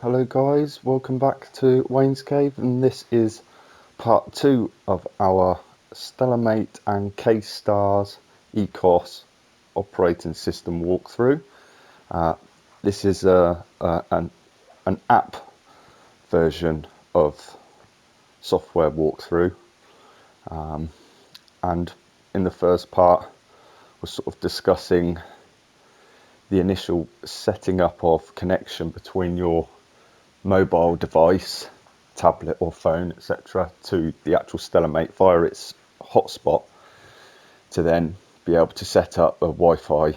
Hello guys, welcome back to Wayne's Cave, and this is part 2 of our Stellarmate and K-Stars ECOS operating system walkthrough. This is an app version of software walkthrough, and in the first part we're sort of discussing the initial setting up of connection between your mobile device, tablet or phone, etc., to the actual Stellarmate via its hotspot, to then be able to set up a Wi-Fi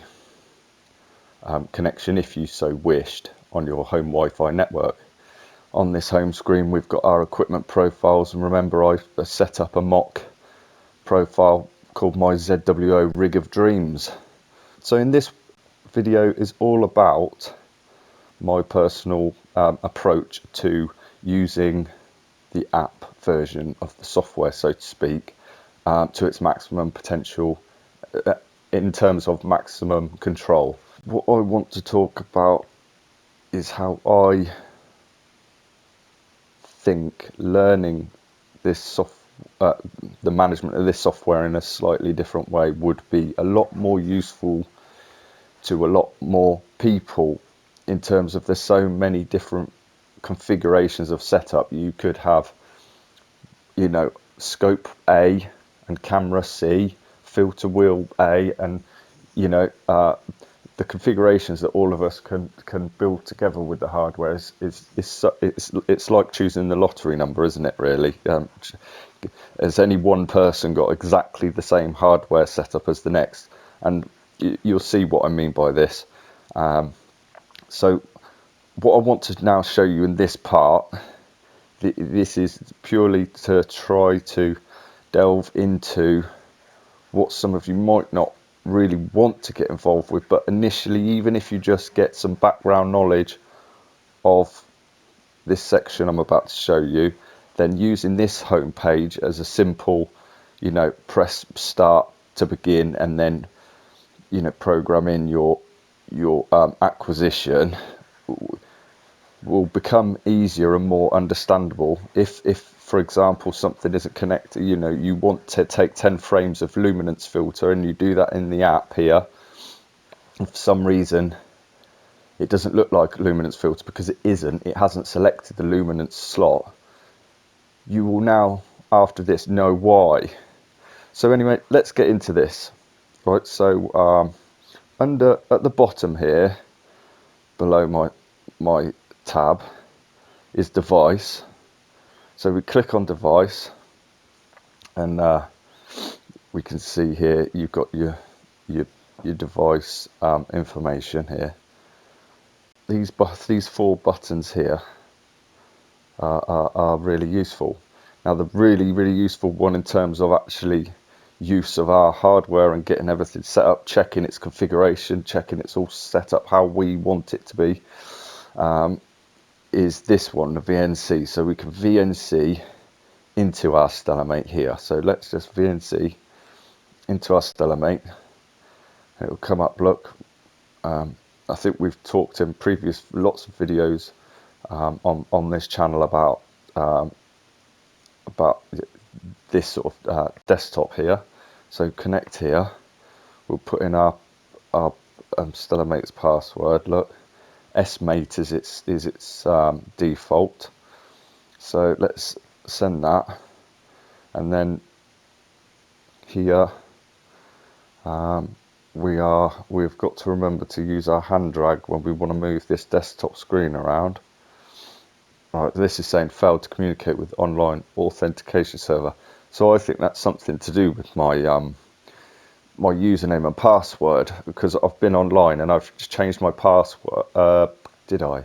connection if you so wished on your home Wi-Fi network. On this home screen we've got our equipment profiles, and remember I've set up a mock profile called my ZWO Rig of Dreams. So in this video is all about my personal approach to using the app version of the software, so to speak, to its maximum potential in terms of maximum control. What I want to talk about is how I think learning this the management of this software in a slightly different way would be a lot more useful to a lot more people, in terms of there's so many different configurations of setup. You could have, scope A and camera C, filter wheel A, and the configurations that all of us can build together with the hardware it's like choosing the lottery number, isn't it, really? Has any one person got exactly the same hardware setup as the next? And you'll see what I mean by this. So what I want to now show you in this part, this is purely to try to delve into what some of you might not really want to get involved with, but initially, even if you just get some background knowledge of this section I'm about to show you, then using this home page as a simple, press start to begin, and then program in your acquisition, will become easier and more understandable. If for example something isn't connected, you want to take 10 frames of luminance filter and you do that in the app here, and for some reason it doesn't look like luminance filter because it hasn't selected the luminance slot, you will now after this know why. So anyway, let's get into this. Right, so under at the bottom here below my tab is device. So we click on device, and we can see here you've got your device information here. These 4 buttons here are really useful. Now the really useful one in terms of actually use of our hardware and getting everything set up, checking its configuration, checking it's all set up how we want it to be, is this one, the VNC. So we can VNC into our Stellarmate here. So let's just VNC into our Stellarmate. It will come up, look, I think we've talked in previous lots of videos on this channel about this sort of desktop here. So connect here, we'll put in our Stellarmate's password. Look, SMate is its default. So let's send that, and then here we've got to remember to use our hand drag when we want to move this desktop screen around. Right, this is saying failed to communicate with online authentication server. So I think that's something to do with my my username and password, because I've been online and I've just changed my password. Did I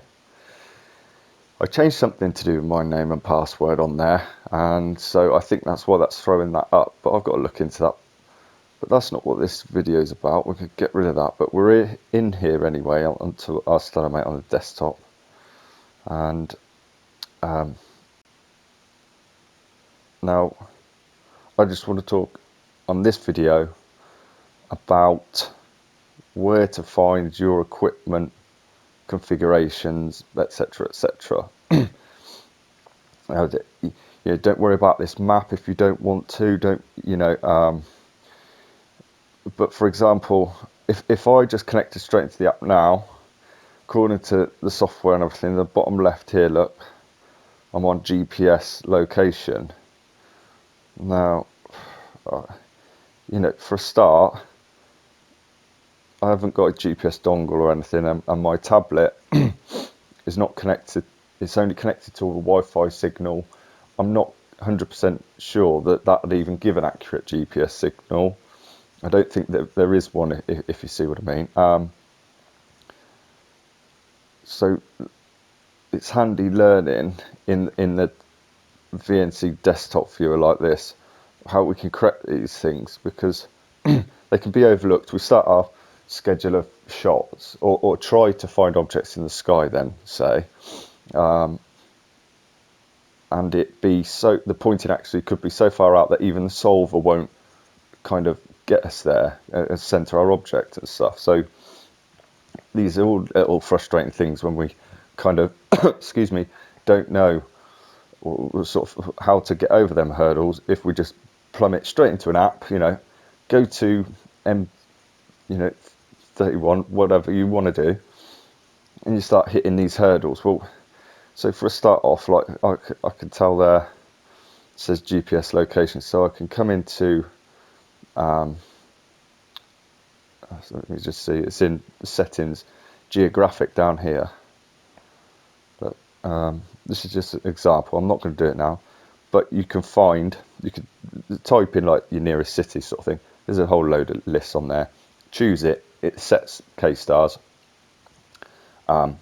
changed something to do with my name and password on there, and so I think that's why that's throwing that up, but I've got to look into that. But that's not what this video is about. We could get rid of that, but we're in here anyway onto our Stellarmate on the desktop. And now I just want to talk on this video about where to find your equipment configurations, etc., etc. Don't worry about this map if you don't want to. Don't But for example, if I just connected straight into the app now, according to the software and everything, the bottom left here, look, I'm on GPS location. Now, for a start, I haven't got a GPS dongle or anything, and my tablet is not connected. It's only connected to a Wi-Fi signal. I'm not 100% sure that would even give an accurate GPS signal. I don't think that there is one, if you see what I mean. So it's handy learning in the VNC desktop viewer like this how we can correct these things, because they can be overlooked. We start our schedule of shots, or try to find objects in the sky then, say, and the pointing actually could be so far out that even the solver won't kind of get us there and center our object and stuff. So these are all little frustrating things when we kind of excuse me, don't know or sort of how to get over them hurdles. If we just plummet straight into an app, go to M31, whatever you want to do, and you start hitting these hurdles. Well, so for a start off, like I can tell there, it says GPS location, so I can come into so let me just see, it's in settings, geographic down here. But this is just an example. I'm not going to do it now, but you can type in like your nearest city sort of thing. There's a whole load of lists on there. Choose it. It sets K-stars to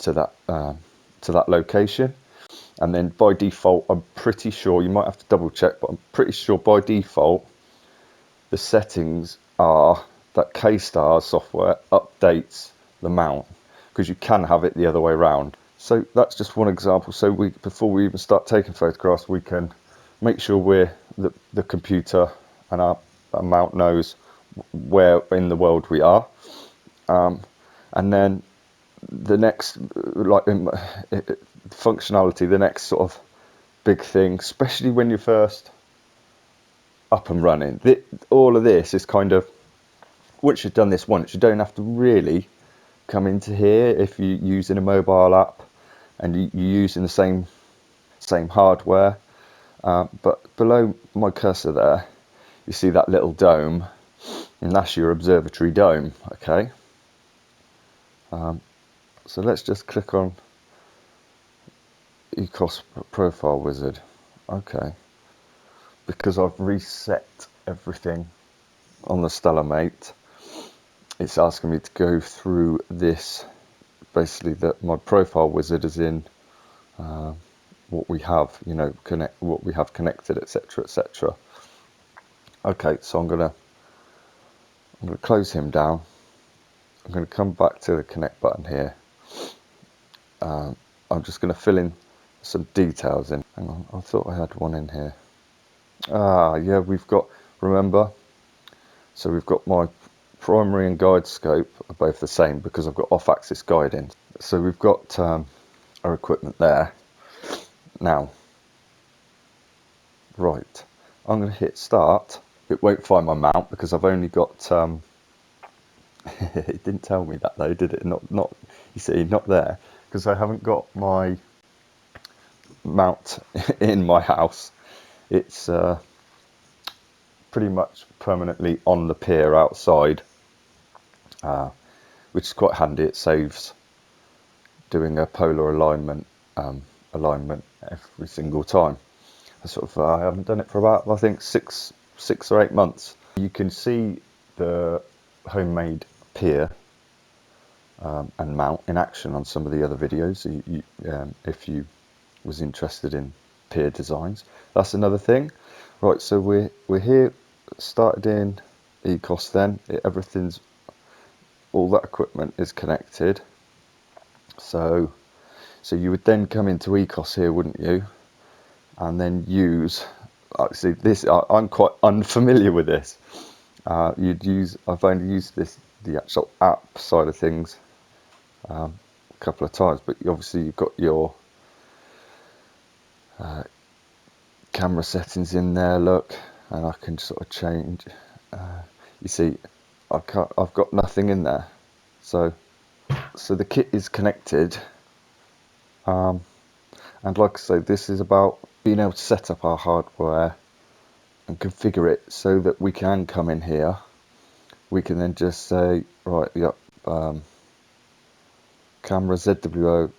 that location, and then by default, I'm pretty sure, you might have to double check, but I'm pretty sure by default the settings are that K-stars software updates the mount, because you can have it the other way around. So that's just one example. So before we even start taking photographs, we can make sure the computer and our mount knows where in the world we are, and then the next functionality, the next sort of big thing, especially when you're first up and running. All of this is kind of, once you've done this once, you don't have to really come into here if you're using a mobile app and you're using the same hardware. But below my cursor there, you see that little dome, and that's your observatory dome. Okay. So let's just click on ECOS profile wizard. Okay. Because I've reset everything on the Stellarmate, it's asking me to go through this. Basically, that my profile wizard is in what we have, what we have connected, etc., etc. Okay, so I'm gonna close him down. I'm gonna come back to the connect button here. I'm just gonna fill in some details in. Hang on, I thought I had one in here. Yeah, remember, so we've got my primary and guide scope are both the same because I've got off-axis guiding. So we've got our equipment there. Now, right, I'm going to hit start. It won't find my mount because I've only got, it didn't tell me that though, did it? Not, you see, not there, because I haven't got my mount in my house. It's pretty much permanently on the pier outside, which is quite handy. It saves doing a polar alignment every single time. I haven't done it for about, I think, six or 8 months. You can see the homemade pier and mount in action on some of the other videos. If you was interested in pier designs, that's another thing. Right, so we're here, started in ECOS. Then all that equipment is connected. So you would then come into ECOS here, wouldn't you? And then use, actually this, I'm quite unfamiliar with this. I've only used the actual app side of things a couple of times, but obviously you've got your camera settings in there, look, and I can sort of change. You see, I've got nothing in there, so the kit is connected, and like I say, this is about being able to set up our hardware and configure it so that we can come in here. We can then just say, right, yep, camera ZWO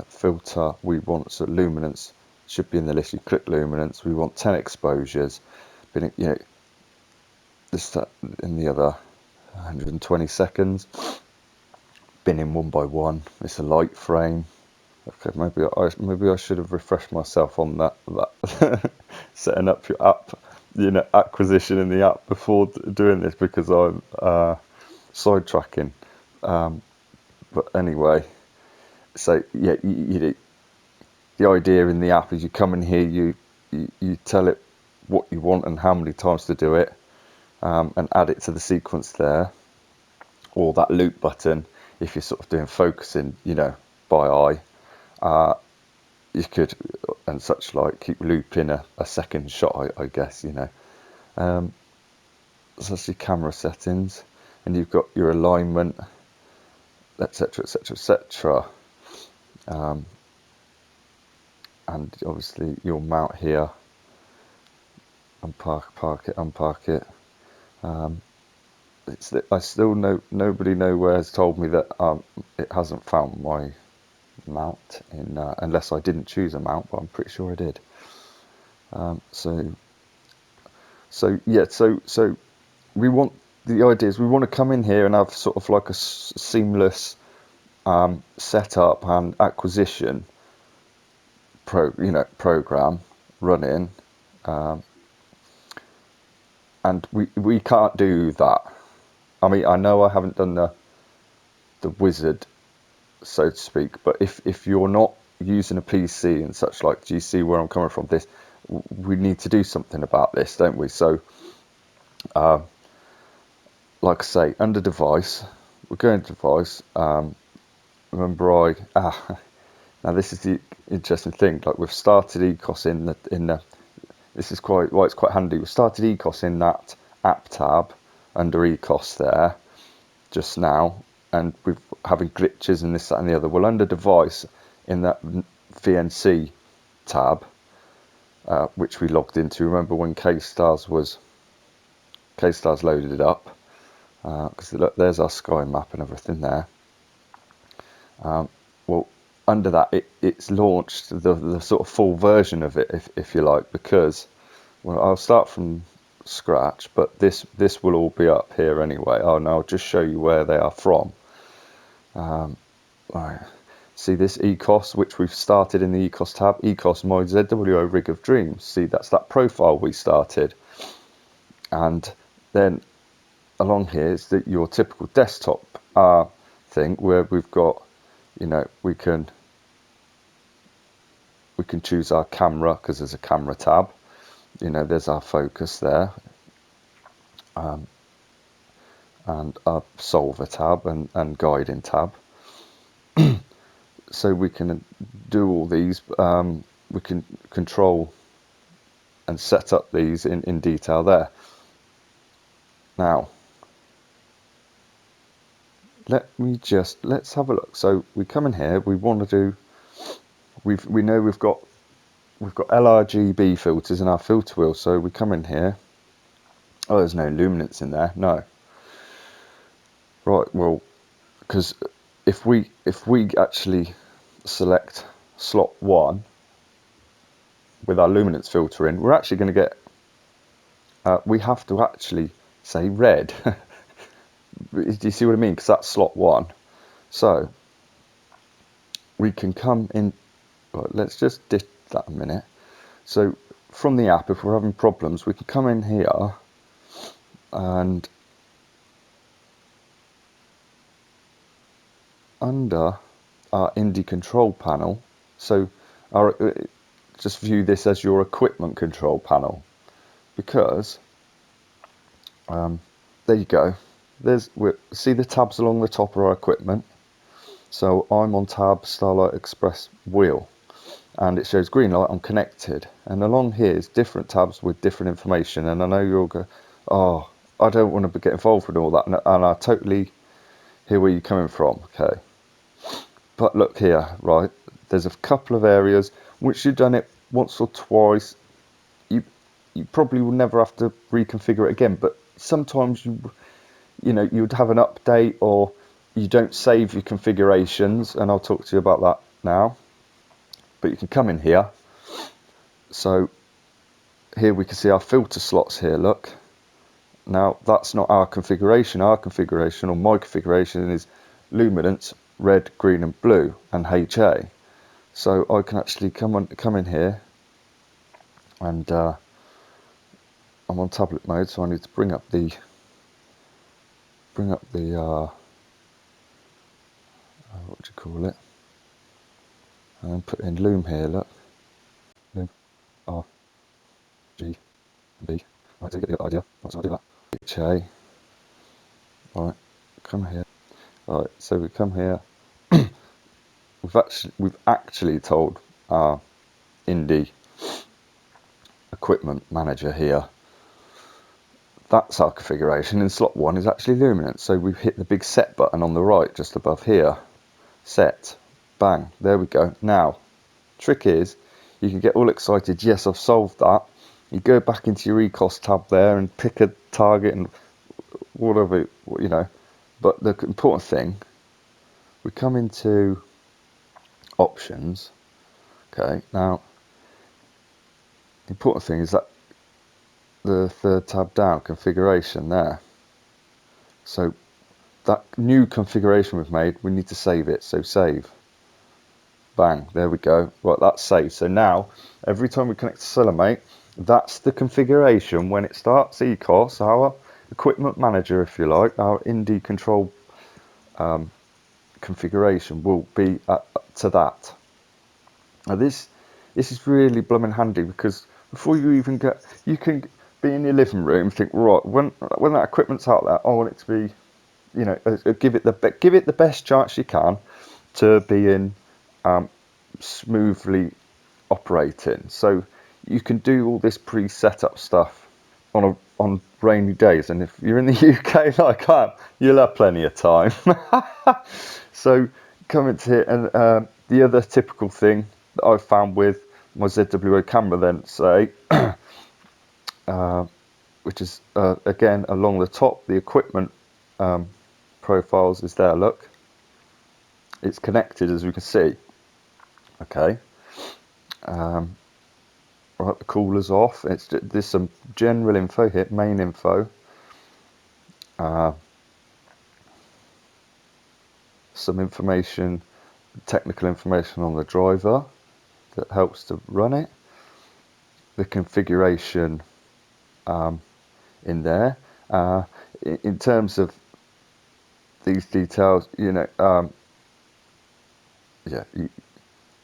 filter. We want, so luminance should be in the list. You click luminance. We want 10 exposures. But this, that, and the other 120 seconds. Binning one by one. It's a light frame. Okay, maybe I should have refreshed myself on that setting up your app, acquisition in the app before doing this, because I'm sidetracking. But anyway, so yeah, the idea in the app is you come in here, you tell it what you want and how many times to do it, and add it to the sequence there, or that loop button if you're sort of doing focusing, by eye. You could, and such like, keep looping a second shot, I guess, So that's your camera settings, and you've got your alignment, etc., etc., etc. And obviously you'll mount here, park it. I still nobody nowhere has told me that it hasn't found my mount in unless I didn't choose a mount, but I'm pretty sure I did. So we want, the idea is we want to come in here and have sort of like a seamless setup and acquisition program running, and we can't do that. I mean, I know I haven't done the wizard, so to speak, but if you're not using a PC and such like, do you see where I'm coming from? We need to do something about this, don't we? So like I say, under device, we're going to device. Remember now this is the interesting thing, like we've started ECOS in the this is why it's quite handy. We started ECOS in that app tab under ECOS there just now, and we're having glitches and this, that, and the other. Well, under device in that VNC tab, which we logged into. Remember when K-Stars loaded it up? Because there's our sky map and everything there. Well, under that, it's launched the sort of full version of it, if you like, because, well, I'll start from scratch, but this will all be up here anyway. Oh, no, I'll just show you where they are from. Right. See this ECOS, which we've started in the ECOS tab, ECOS My ZWO Rig of Dreams. See, that's that profile we started. And then along here is your typical desktop thing, where we've got, we can choose our camera, because there's a camera tab. There's our focus there, and our solver tab and guiding tab. So we can do all these. We can control and set up these in detail there. Now, let's have a look. So we come in here. We want to do. We know we've got LRGB filters in our filter wheel. So we come in here. Oh, there's no luminance in there. No. Right. Well, because if we actually select slot 1 with our luminance filter in, we're actually going to get. We have to actually say red. Do you see what I mean? Because that's slot 1. So we can come in. Right, let's just ditch that a minute. So from the app, if we're having problems, we can come in here and under our Indie control panel. So just view this as your equipment control panel. because there you go. See the tabs along the top of our equipment. So I'm on tab Starlight Express wheel, and it shows green light, I'm connected. And along here is different tabs with different information. And I know you'll go, oh, I don't want to get involved with all that. And I totally hear where you're coming from, okay. But look here, right, there's a couple of areas which you've done it once or twice. You probably will never have to reconfigure it again, but sometimes you know, you'd have an update or you don't save your configurations, and I'll talk to you about that now. But you can come in here. So here we can see our filter slots here, look. Now that's not our configuration. Our configuration, or my configuration, is luminance, red, green and blue, and HA. So I can actually come in here, and I'm on tablet mode, so I need to bring up the what do you call it, and put in loom here, look. Loom, R, G, B. Right, so you get the idea. Right, so I'll do that. HA. Right, come here. Right, so we come here. We've actually told our Indie equipment manager here that's our configuration. In slot 1 is actually luminance, so we've hit the big set button on the right just above here. Set, bang, there we go. Now trick is, you can get all excited, yes, I've solved that. You go back into your ECOS tab there and pick a target and whatever, you know. But the important thing, we come into options. Okay, now the important thing is that the third tab down, configuration there. So that new configuration we've made, we need to save it. So save, bang, there we go. Right, that's saved. So now every time we connect to Stellarmate, that's the configuration when it starts ECOS. Our equipment manager, if you like, our Indie control configuration will be to that. Now this is really blooming handy, because before you even get, you can be in your living room, think, right, when that equipment's out there, I want it to be, you know, give it the best chance you can to be in smoothly operating. So you can do all this pre-set up stuff on rainy days, and if you're in the UK like I am, you'll have plenty of time. So come into here, and the other typical thing that I've found with my ZWO camera, then say, which is again along the top, the equipment profiles is there. Look, it's connected, as we can see. Okay. Right, the cooler's off. There's some general info here, main info. Some information, technical information on the driver that helps to run it. The configuration in there. In terms of these details, you know, yeah,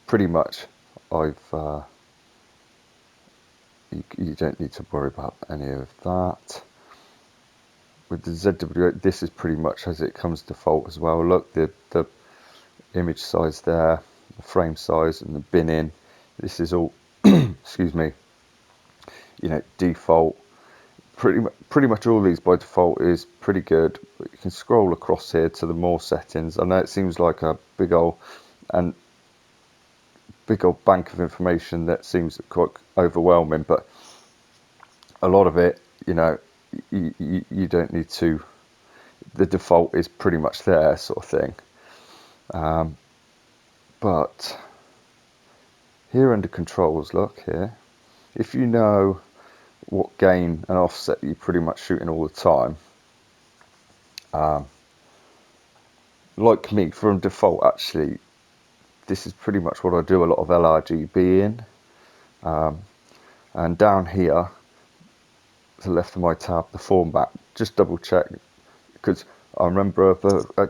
pretty much I've you don't need to worry about any of that. With the ZWO, this is pretty much as it comes default as well. Look, the image size there, the frame size, and the bin in. This is all, excuse me, you know, default. Pretty much all these by default is pretty good. But you can scroll across here to the more settings. I know it seems like a big old bank of information that seems quite overwhelming, but a lot of it, you know, you don't need to. The default is pretty much there, sort of thing. But here under controls, look here, if you know what gain and offset you're pretty much shooting all the time, like me, from default, actually this is pretty much what I do a lot of LRGB in. And down here to the left of my tab, the format, just double check, because I remember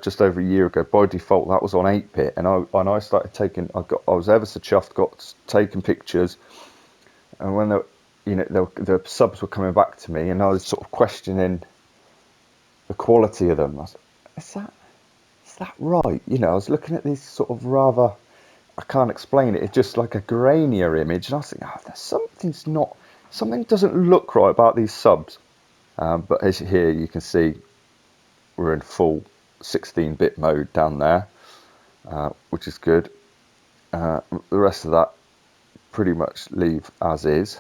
just over a year ago, by default that was on 8-bit, and I started taking, I was ever so chuffed, got taking pictures, and when you know, the subs were coming back to me, and I was sort of questioning the quality of them. I was like, is that right? You know, I was looking at these sort of rather, I can't explain it. It's just like a grainier image, and I was thinking, oh, something doesn't look right about these subs. But as here you can see, we're in full 16-bit mode down there, which is good. The rest of that pretty much leave as is.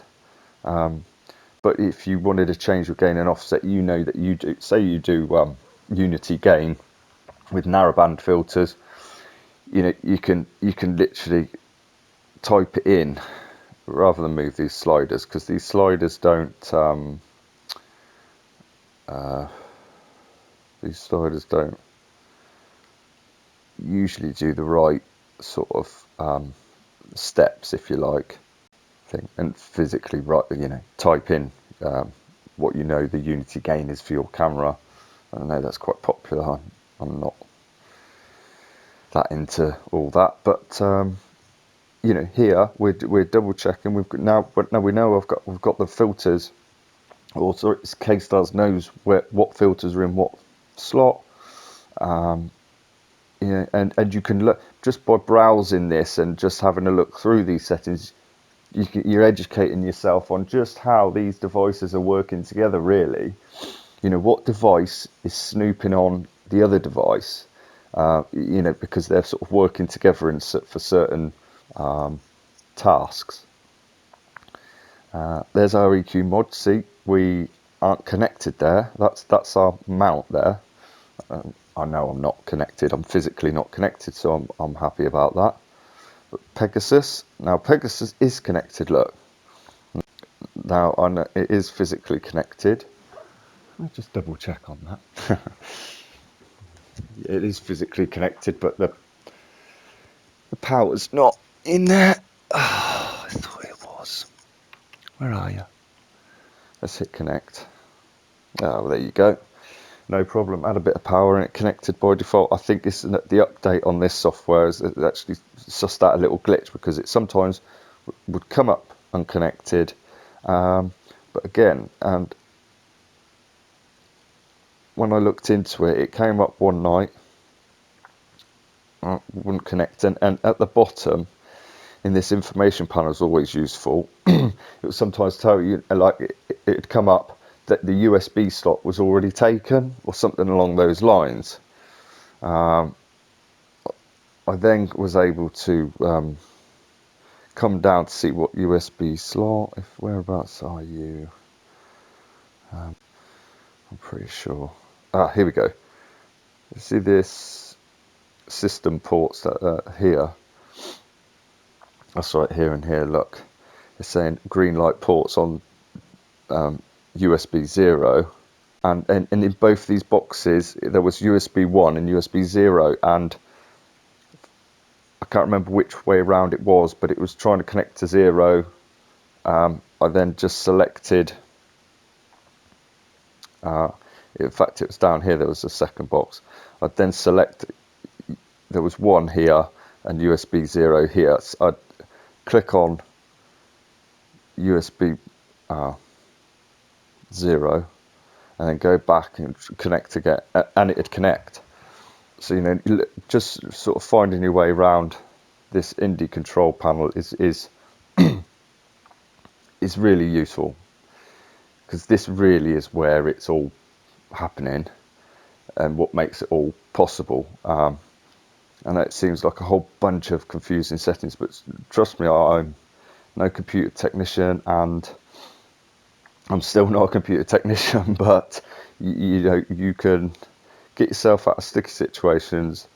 But if you wanted to change your gain and offset, you know that you do, say you do unity gain with narrowband filters, you know, you can literally type it in rather than move these sliders, because these sliders don't usually do the right sort of steps, if you like, thing, and physically type in what you know the unity gain is for your camera. I know that's quite popular. I'm not that into all that, but you know, here we're double checking. Now we know we've got the filters. Also, K-Stars knows what filters are in what slot. You know, and you can look just by browsing this and just having a look through these settings. You're educating yourself on just how these devices are working together, really. You know, what device is snooping on the other device, you know, because they're sort of working together for certain tasks. There's our EQ mod. See, we aren't connected there. That's our mount there. I know I'm not connected. I'm physically not connected, so I'm happy about that. But Pegasus, now Pegasus is connected, look. Now I know it is physically connected. I'll just double check on that. It is physically connected, but the power's not in there. Oh, I thought it was. Where are you? Let's hit connect. Oh, well, there you go. No problem. Add a bit of power and it connected by default. I think the update on this software is actually sussed out a little glitch, because it sometimes would come up unconnected. But again, and when I looked into it, it came up one night, wouldn't connect, and at the bottom in this information panel is always useful. It would sometimes tell you, like, it'd come up that the USB slot was already taken or something along those lines. I then was able to come down to see what USB slot, whereabouts are you? I'm pretty sure. Here we go. You see this system ports that here. That's right, here and here, look. It's saying green light ports on USB 0, and in both these boxes there was USB 1 and USB 0, and I can't remember which way around it was, but it was trying to connect to 0. I then just selected, in fact it was down here, there was a second box. I'd then select, there was 1 here and USB 0 here, so I'd click on USB 0 and then go back and connect again, and it'd connect. So, you know, just sort of finding your way around this indie control panel is is really useful, because this really is where it's all happening and what makes it all possible. And it seems like a whole bunch of confusing settings, but trust me, I'm no computer technician, and I'm still not a computer technician, but you know, you can get yourself out of sticky situations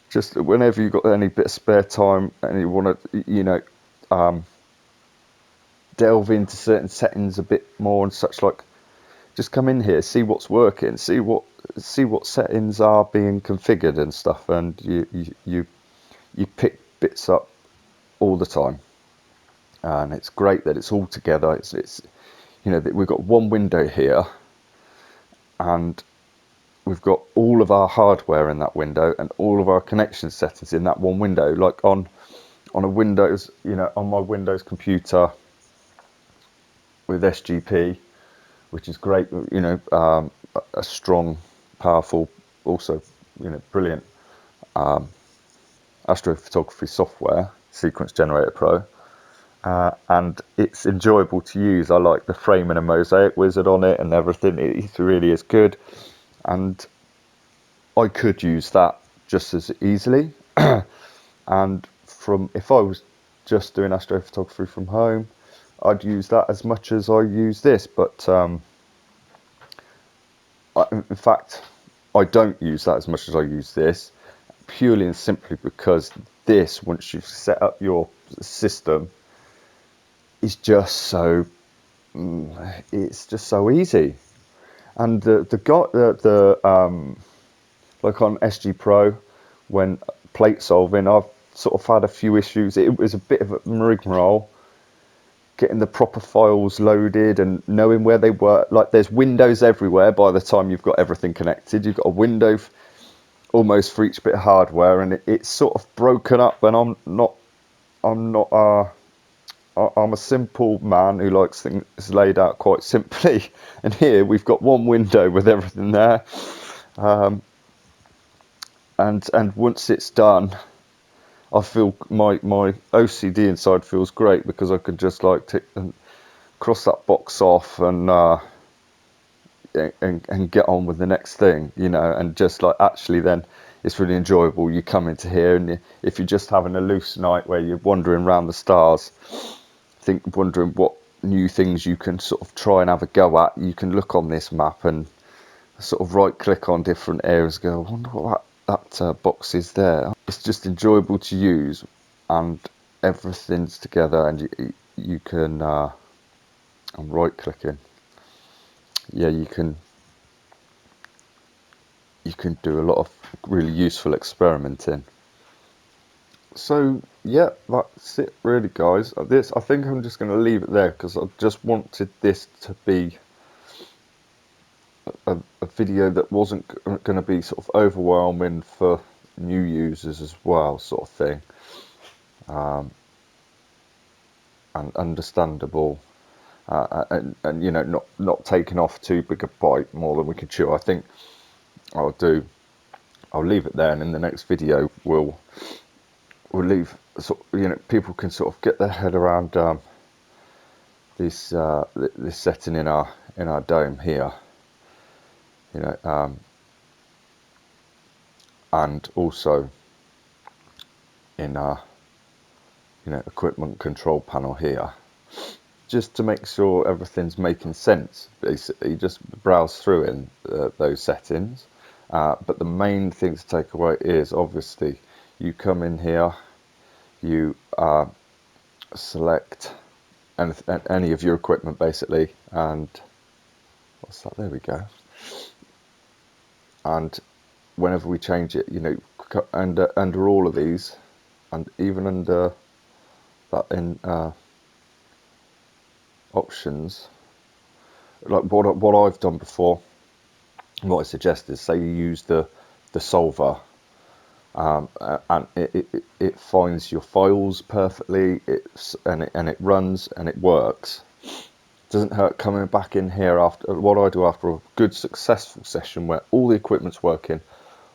just whenever you've got any bit of spare time and you want to, you know, delve into certain settings a bit more and such. Like, just come in here, see what's working, see what settings are being configured and stuff, and you pick bits up all the time. And it's great that it's all together. It's you know, that we've got one window here, and we've got all of our hardware in that window and all of our connection settings in that one window. Like on a Windows, you know, on my Windows computer, with SGP, which is great. You know, a strong, powerful, also, you know, brilliant astrophotography software, Sequence Generator Pro. And it's enjoyable to use. I like the frame and a mosaic wizard on it and everything. It really is good. And I could use that just as easily. And if I was just doing astrophotography from home, I'd use that as much as I use this. But in fact, I don't use that as much as I use this, purely and simply because this, once you've set up your system, is just so it's just so easy. And like on SG Pro, when plate solving, I've sort of had a few issues. It was a bit of a rigmarole getting the proper files loaded and knowing where they were. Like, there's windows everywhere by the time you've got everything connected. You've got a window almost for each bit of hardware, and it's sort of broken up. And I'm a simple man who likes things laid out quite simply. And here we've got one window with everything there. And once it's done, I feel my OCD inside feels great, because I can just like tick and cross that box off and get on with the next thing, you know. And just like, actually then it's really enjoyable. You come into here, and if you're just having a loose night where you're wandering around the stars, wondering what new things you can sort of try and have a go at, you can look on this map and sort of right click on different areas, go, I wonder what that box is there. It's just enjoyable to use, and everything's together, and you can I'm right clicking, yeah, you can do a lot of really useful experimenting. So yeah, that's it really, guys. I think I'm just going to leave it there, because I just wanted this to be a video that wasn't going to be sort of overwhelming for new users as well, sort of thing, and understandable, and you know, not taking off too big a bite more than we can chew. I think I'll leave it there, and in the next video we'll leave, you know, people can sort of get their head around this setting in our dome here, you know, and also in our, you know, equipment control panel here, just to make sure everything's making sense. Basically, just browse through in those settings. But the main thing to take away is, obviously, you come in here, you select any of your equipment, basically, and what's that? There we go. And whenever we change it, you know, under all of these, and even under that in options, like what I've done before, what I suggest is, say you use the solver, and it finds your files perfectly, and it runs and it works. Doesn't hurt coming back in here after what I do after a good successful session where all the equipment's working,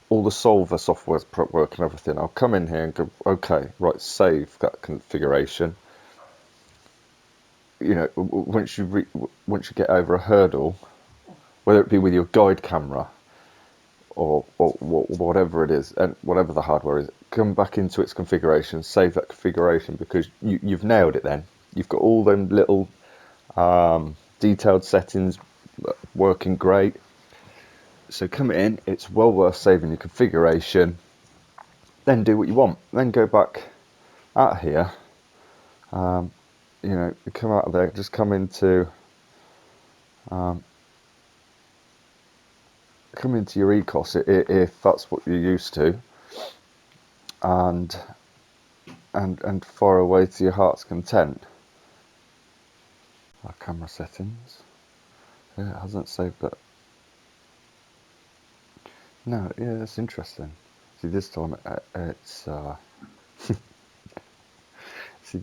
all the solver software's working, everything. I'll come in here and go, okay, right, save that configuration. You know, once you get over a hurdle, whether it be with your guide camera or whatever it is, and whatever the hardware is, come back into its configuration, save that configuration, because you've nailed it then. You've got all them little detailed settings working great. So come in, it's well worth saving your configuration, then do what you want. Then go back out here, you know, come out of there, just come into your ECOS if that's what you're used to, and fire away to your heart's content. Our camera settings. Yeah, it hasn't saved that. No, yeah, that's interesting. See, this time it's see,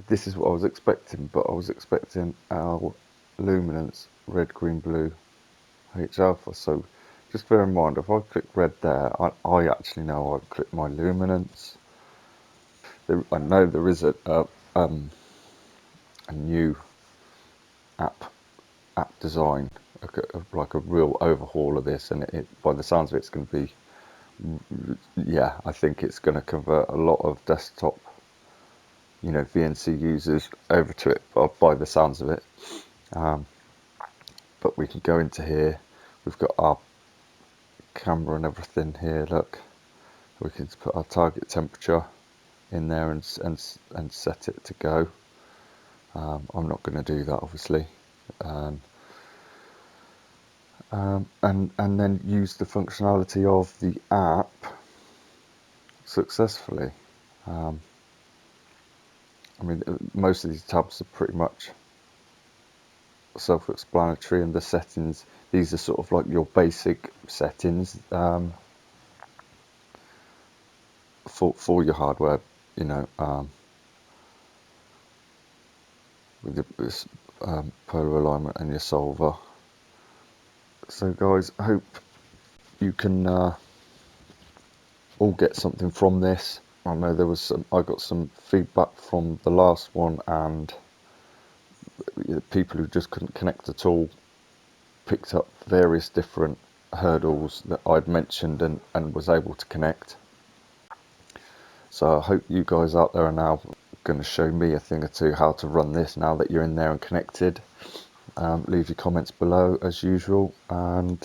this is what I was expecting, but I was expecting our luminance red, green, blue, H alpha. So just bear in mind, if I click red there, I actually know I've clicked my luminance. I know there is a new app design, like a real overhaul of this, and by the sounds of it, it's going to be, yeah, I think it's going to convert a lot of desktop, VNC users over to it by the sounds of it. But we can go into here. We've got our camera and everything here. Look, we can put our target temperature in there and set it to go. I'm not going to do that, obviously. And then use the functionality of the app successfully. I mean, most of these tabs are pretty much self-explanatory, and the settings, these are sort of like your basic settings for your hardware, with this polar alignment and your solver. So guys, I hope you can all get something from this. I know I got some feedback from the last one, and the people who just couldn't connect at all picked up various different hurdles that I'd mentioned and was able to connect. So I hope you guys out there are now going to show me a thing or two how to run this now that you're in there and connected. Leave your comments below as usual, and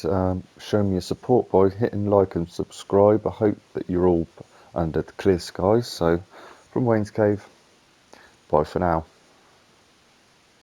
show me your support by hitting like and subscribe. I hope that you're all under the clear skies. So from Wayne's Cave, bye for now.